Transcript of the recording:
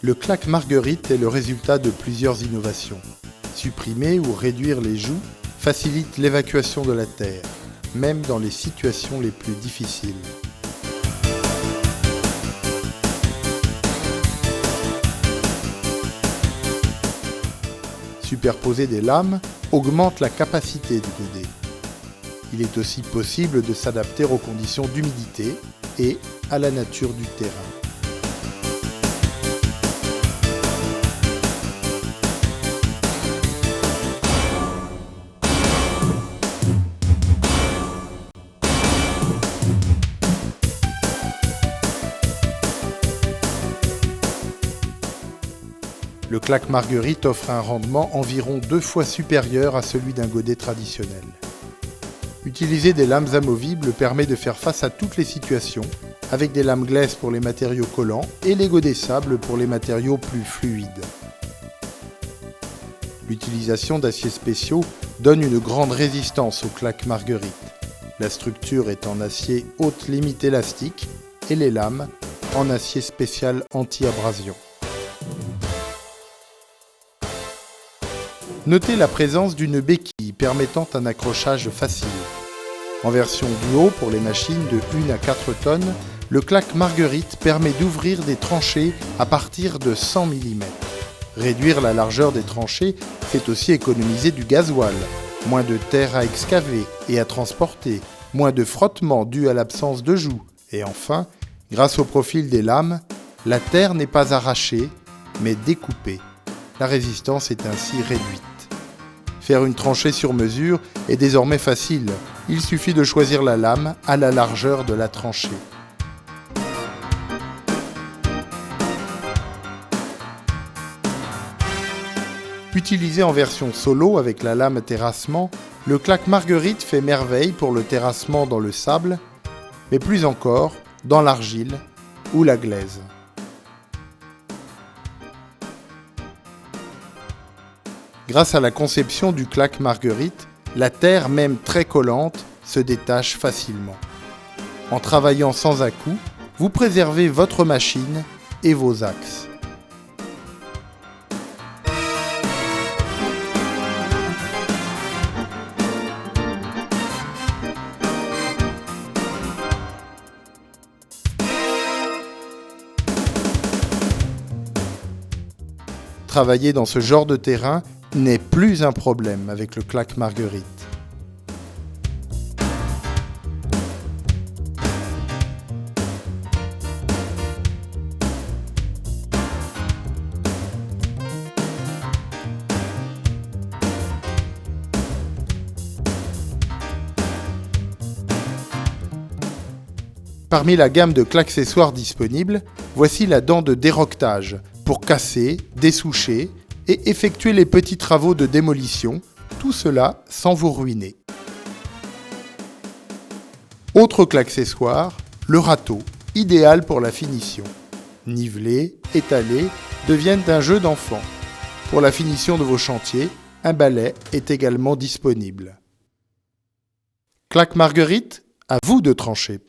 Le claque marguerite est le résultat de plusieurs innovations. Supprimer ou réduire les joues facilite l'évacuation de la terre, même dans les situations les plus difficiles. Superposer des lames augmente la capacité du godet. Il est aussi possible de s'adapter aux conditions d'humidité et à la nature du terrain. Le claque marguerite offre un rendement environ 2 fois supérieur à celui d'un godet traditionnel. Utiliser des lames amovibles permet de faire face à toutes les situations, avec des lames glaise pour les matériaux collants et les godets sable pour les matériaux plus fluides. L'utilisation d'aciers spéciaux donne une grande résistance au claque marguerite. La structure est en acier haute limite élastique et les lames en acier spécial anti-abrasion. Notez la présence d'une béquille permettant un accrochage facile. En version duo pour les machines de 1 à 4 tonnes, le claque marguerite permet d'ouvrir des tranchées à partir de 100 mm. Réduire la largeur des tranchées fait aussi économiser du gasoil, moins de terre à excaver et à transporter, moins de frottement dû à l'absence de joues. Et enfin, grâce au profil des lames, la terre n'est pas arrachée, mais découpée. La résistance est ainsi réduite. Faire une tranchée sur mesure est désormais facile. Il suffit de choisir la lame à la largeur de la tranchée. Utilisé en version solo avec la lame terrassement, le claque marguerite fait merveille pour le terrassement dans le sable, mais plus encore dans l'argile ou la glaise. Grâce à la conception du claque marguerite, la terre, même très collante, se détache facilement. En travaillant sans à-coups, vous préservez votre machine et vos axes. Travailler dans ce genre de terrain n'est plus un problème avec le claque marguerite. Parmi la gamme de claqueccessoires disponibles, voici la dent de déroquetage pour casser, dessoucher et effectuer les petits travaux de démolition, tout cela sans vous ruiner. Autre claqueccessoire, le râteau, idéal pour la finition. Niveler, étaler deviennent un jeu d'enfant. Pour la finition de vos chantiers, un balai est également disponible. Claque marguerite, à vous de trancher.